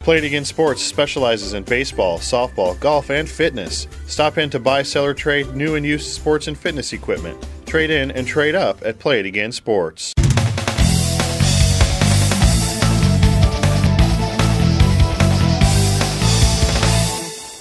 Play It Again Sports specializes in baseball, softball, golf, and fitness. Stop in to buy, sell, or trade new and used sports and fitness equipment. Trade in and trade up at Play It Again Sports.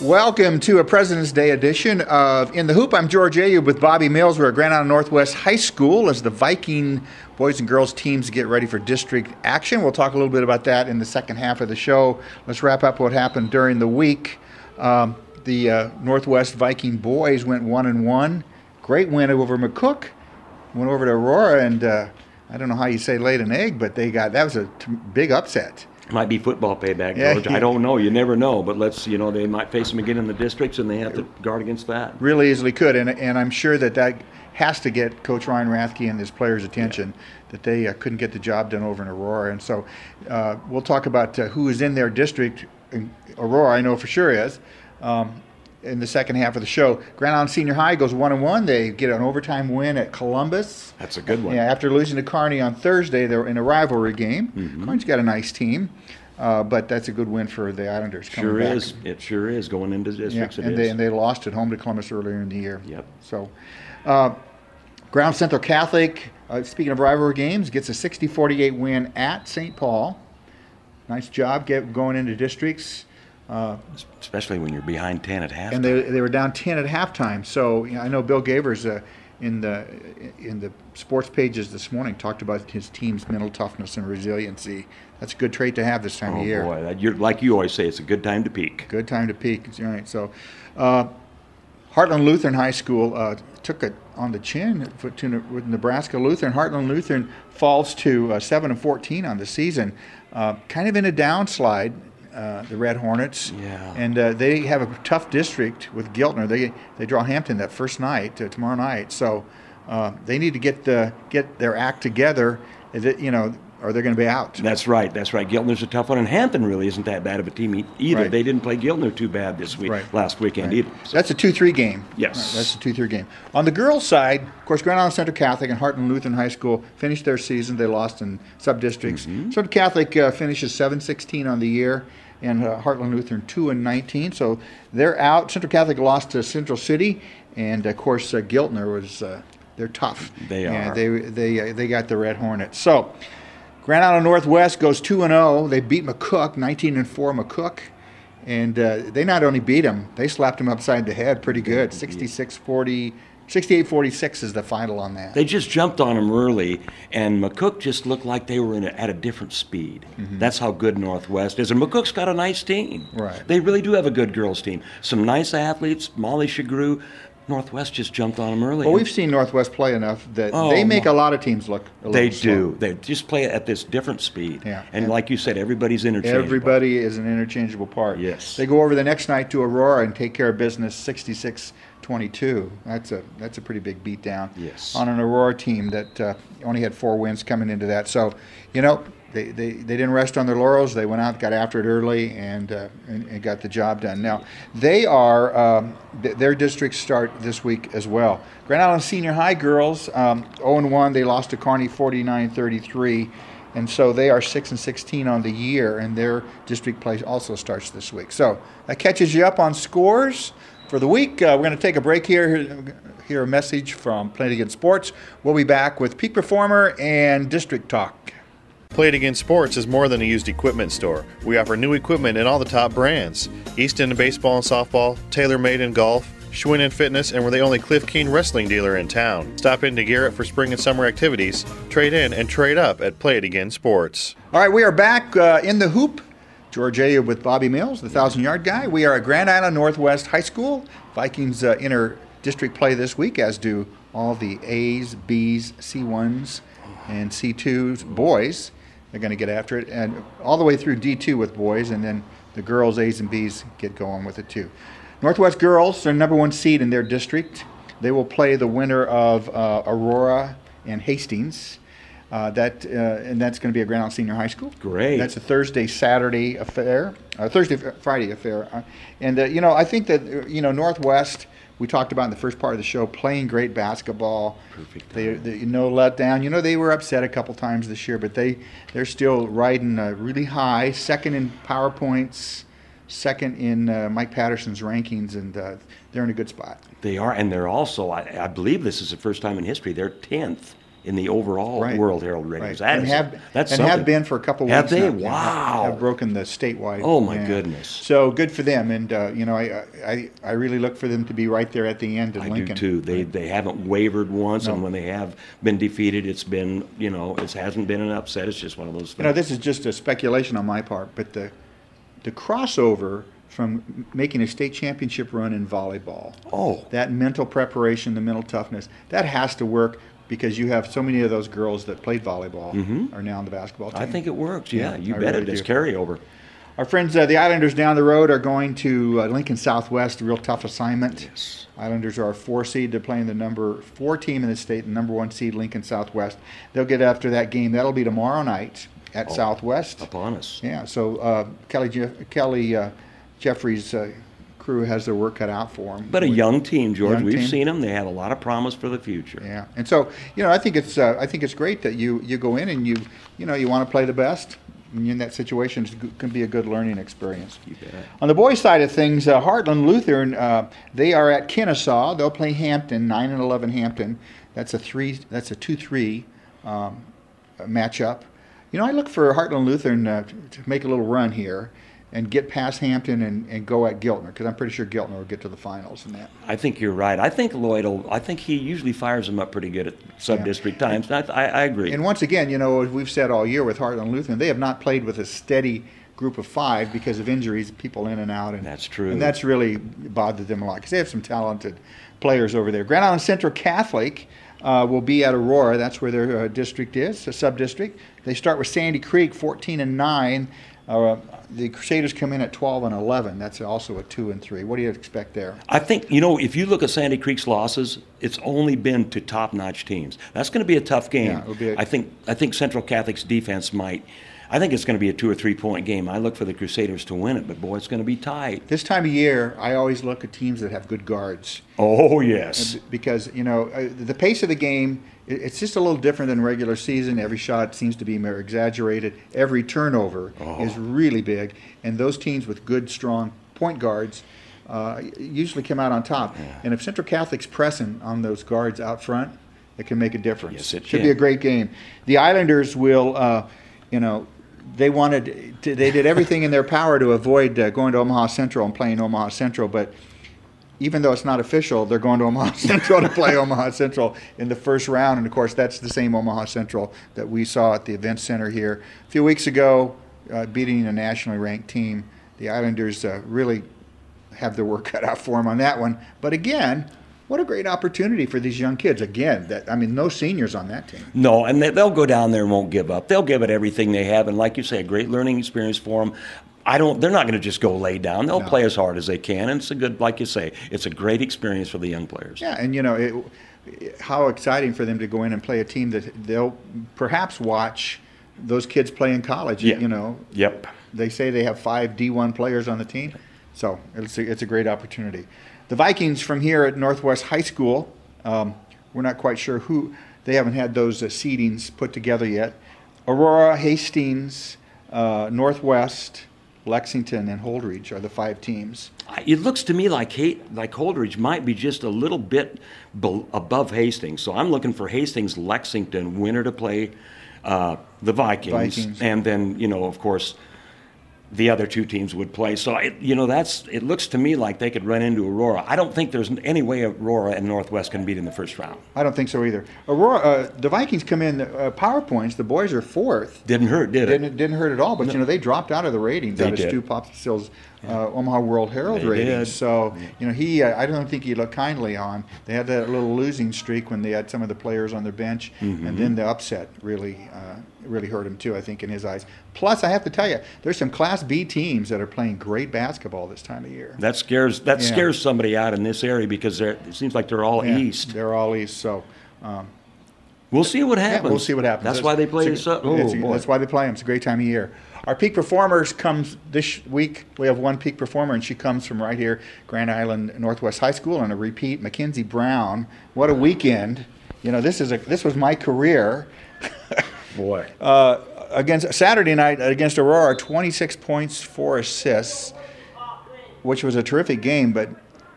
Welcome to a President's Day edition of In the Hoop. I'm George Ayub with Bobby Mills. We're at Grand Island Northwest High School as the Viking boys and girls teams get ready for district action. We'll talk a little bit about that in the second half of the show. Let's wrap up what happened during the week. The Northwest Viking boys went 1-1. Great win over McCook. Went over to Aurora, and I don't know how you say laid an egg, but that was a big upset. Might be football payback, George. I don't know. You never know. But they might face them again in the districts, and they have to guard against that. Really easily could. And I'm sure that has to get Coach Ryan Rathke and his players' attention, that they couldn't get the job done over in Aurora. And so we'll talk about who is in their district. Aurora, I know for sure is. In the second half of the show, Grand Island Senior High goes 1-1. They get an overtime win at Columbus. That's a good one. Yeah, after losing to Kearney on Thursday, they're in a rivalry game. Mm-hmm. Kearney's got a nice team, but that's a good win for the Islanders. Sure is. It sure is going into districts. Yeah, and they lost at home to Columbus earlier in the year. Yep. So, Grand Central Catholic, speaking of rivalry games, gets a 60-48 win at St. Paul. Nice job going into districts. Especially when you're behind 10 at halftime. And they were down 10 at halftime. So I know Bill Gavers in the sports pages this morning talked about his team's mental toughness and resiliency. That's a good trait to have this time of year. Oh boy, like you always say, it's a good time to peak. Good time to peak. All right. So Heartland Lutheran High School took it on the chin with Nebraska Lutheran. Heartland Lutheran falls to 7-14 on the season, kind of in a downslide. The Red Hornets, yeah, and they have a tough district with Giltner. They draw Hampton that first night, tomorrow night. So they need to get their act together, or they're going to be out. That's right. Giltner's a tough one, and Hampton really isn't that bad of a team either. Right. They didn't play Giltner too bad last weekend either. So. That's a 2-3 game. Yes. Right, that's a 2-3 game. On the girls' side, of course, Grand Island Central Catholic and Heartland Lutheran High School finished their season. They lost in sub-districts. Mm-hmm. Central Catholic finishes 7-16 on the year, and Heartland Lutheran 2-19. So they're out. Central Catholic lost to Central City, and of course Giltner was they're tough. They are. They got the Red Hornets. So Grand Island Northwest goes 2-0. They beat McCook, 19-4 McCook, and they not only beat them, they slapped them upside the head pretty good. 68-46 is the final on that. They just jumped on them early, and McCook just looked like they were at a different speed. Mm-hmm. That's how good Northwest is. And McCook's got a nice team. Right. They really do have a good girls team. Some nice athletes, Molly Shagru. Northwest just jumped on them early. Well, we've seen Northwest play enough that they make a lot of teams look a little slow. They just play at this different speed. Yeah. And like you said, everybody's interchangeable. Everybody is an interchangeable part. Yes. They go over the next night to Aurora and take care of business 66-22. That's a pretty big beatdown. Yes. On an Aurora team that only had 4 wins coming into that. So, they didn't rest on their laurels. They went out, got after it early, and got the job done. Now, they are their districts start this week as well. Grand Island Senior High girls 0-1. They lost to Kearney 49-33, and so they are 6-16 on the year, and their district play also starts this week. So that catches you up on scores for the week. We're going to take a break here. Hear a message from Play It Again Sports. We'll be back with Peak Performer and District Talk. Play It Again Sports is more than a used equipment store. We offer new equipment in all the top brands. Easton Baseball and Softball, TaylorMade in Golf, Schwinn in Fitness, and we're the only Cliff Keen wrestling dealer in town. Stop into Garrett for spring and summer activities. Trade in and trade up at Play It Again Sports. All right, we are back in the hoop. George Ayub with Bobby Mills, the 1,000-yard guy. We are at Grand Island Northwest High School. Vikings enter district play this week, as do all the A's, B's, C1s, and C2s boys. They're going to get after it, and all the way through D2 with boys, and then the girls, A's and B's, get going with it too. Northwest girls, they're number 1 seed in their district. They will play the winner of Aurora and Hastings. And that's going to be at Grand Island Senior High School. Great. That's a Thursday, Saturday affair, Thursday, Friday affair. I think that, Northwest, we talked about in the first part of the show, playing great basketball. Perfect. They no letdown. They were upset a couple times this year, but they're still riding really high, second in power points, second in Mike Patterson's rankings, and they're in a good spot. They are, and they're also, I believe this is the first time in history, they're 10th in the overall World Herald ratings. Right. Have been for a couple weeks. Have they? Now. Wow. Have broken the statewide. Oh my goodness. So good for them, and I really look for them to be right there at the end in Lincoln. I do too. They haven't wavered once, and when they have been defeated, it's been it hasn't been an upset. It's just one of those things. This is just a speculation on my part, but the crossover from making a state championship run in volleyball. Oh. That mental preparation, the mental toughness, that has to work. Because you have so many of those girls that played volleyball are now on the basketball team. I think it works, yeah. You I bet really it. It's do. carryover. Our friends, the Islanders down the road, are going to Lincoln Southwest, a real tough assignment. Yes. Islanders are a 4 seed. They're playing the number 4 team in the state, the number 1 seed, Lincoln Southwest. They'll get after that game. That'll be tomorrow night at Southwest. Upon us. Yeah, so Kelly Jeffries' crew has their work cut out for them. But a young team, George. We've seen them. They have a lot of promise for the future. Yeah, and so I think it's great that you go in and you want to play the best. And in that situation, it can be a good learning experience. You bet. On the boys' side of things, Heartland Lutheran, they are at Kennesaw. They'll play Hampton, 9-11 Hampton. That's a 2-3 matchup. I look for Heartland Lutheran to make a little run here and get past Hampton and go at Giltner, because I'm pretty sure Giltner will get to the finals in that. I think you're right. I think I think he usually fires them up pretty good at sub-district times. I agree. And once again, as we've said all year with Heartland Lutheran, they have not played with a steady group of 5 because of injuries, people in and out. And that's true. And that's really bothered them a lot because they have some talented players over there. Grand Island Central Catholic will be at Aurora. That's where their district is, a sub-district. They start with Sandy Creek, 14-9. The Crusaders come in at 12-11. That's also a 2-3. What do you expect there? I think if you look at Sandy Creek's losses, it's only been to top-notch teams. That's going to be a tough game. Yeah, it'll be I think Central Catholic's defense might. I think it's going to be a 2 or 3 point game. I look for the Crusaders to win it, but boy, it's going to be tight. This time of year, I always look at teams that have good guards. Oh yes, because the pace of the game. It's just a little different than regular season. Every shot seems to be more exaggerated. Every turnover is really big. And those teams with good, strong point guards usually come out on top. Yeah. And if Central Catholic's pressing on those guards out front, it can make a difference. Yes, it should be a great game. The Islanders will, they did everything in their power to avoid going to Omaha Central and playing Omaha Central, but even though it's not official, they're going to Omaha Central to play Omaha Central in the first round. And, of course, that's the same Omaha Central that we saw at the event center here a few weeks ago, beating a nationally ranked team. The Islanders really have their work cut out for them on that one. But, again, what a great opportunity for these young kids. Again, no seniors on that team. No, and they'll go down there and won't give up. They'll give it everything they have. And, like you say, a great learning experience for them. They're not going to just go lay down. They'll play as hard as they can, and it's a good, like you say, it's a great experience for the young players. Yeah, and how exciting for them to go in and play a team that they'll perhaps watch those kids play in college. Yeah. Yep. They say they have 5 D1 players on the team, so it's a great opportunity. The Vikings from here at Northwest High School, we're not quite sure who. They haven't had those seedings put together yet. Aurora, Hastings, Northwest, Lexington, and Holdridge are the 5 teams. It looks to me like Holdridge might be just a little bit above Hastings. So I'm looking for Hastings, Lexington, winner to play the Vikings. And then, of course, the other 2 teams would play. So, it looks to me like they could run into Aurora. I don't think there's any way Aurora and Northwest can beat in the first round. I don't think so either. Aurora, the Vikings come in power points. The boys are 4th. Didn't hurt, did it? Didn't hurt at all. But, they dropped out of the ratings. They out did. of Stu Popsill's Omaha World Herald ratings. Did. So, I don't think he looked kindly on. They had that little losing streak when they had some of the players on their bench. Mm-hmm. And then the upset really hurt him, too, I think, in his eyes. Plus, I have to tell you, there's some Class B teams that are playing great basketball this time of year. That scares somebody out in this area because it seems like they're all east. They're all east. So, We'll see what happens. Yeah, we'll see what happens. That's why they play this up. That's why they play them. It's a great time of year. Our peak performers comes this week. We have one peak performer, and she comes from right here, Grand Island Northwest High School, and a repeat, Mackenzie Brown. What a weekend! You know, this was my career. Boy. Against Saturday night against Aurora, 26 points, 4 assists, which was a terrific game, but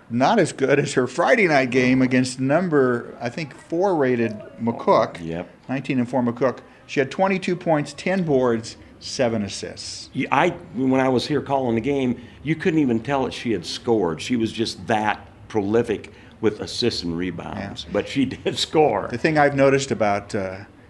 not as good as her Friday night game against number, I think, 4 rated McCook. Yep. 19 and 4 McCook. She had 22 points, 10 boards, 7 assists. When I was here calling the game, you couldn't even tell that she had scored. She was just that prolific with assists and rebounds. Yeah. But she did score. The thing I've noticed about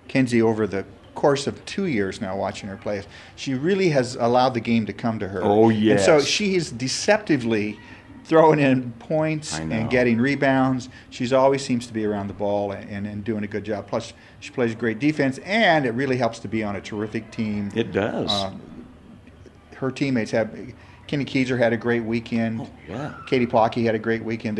Kenzie over the course of 2 years now watching her play, she really has allowed the game to come to her. Oh, yes. And so she is deceptively throwing in points and getting rebounds. She's always seems to be around the ball and doing a good job. Plus, she plays great defense, and it really helps to be on a terrific team. It does. Her teammates have. Kenny Keiser had a great weekend. Oh, yeah. Katie Plocky had a great weekend.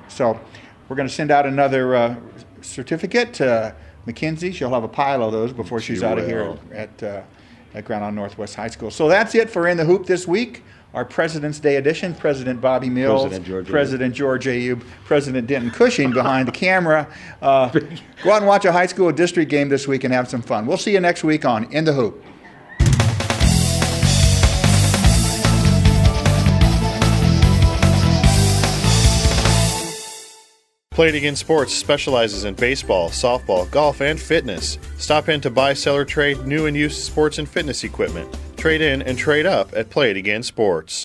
So we're going to send out another certificate to Mackenzie. She'll have a pile of those before she's out of here at Grand Island Northwest High School. So that's it for In the Hoop this week. Our President's Day edition. President Bobby Mills, President George Ayub, President Denton Cushing behind the camera. Go out and watch a high school district game this week and have some fun. We'll see you next week on In the Hoop. Play It Again Sports specializes in baseball, softball, golf, and fitness. Stop in to buy, sell, or trade new and used sports and fitness equipment. Trade in and trade up at Play It Again Sports.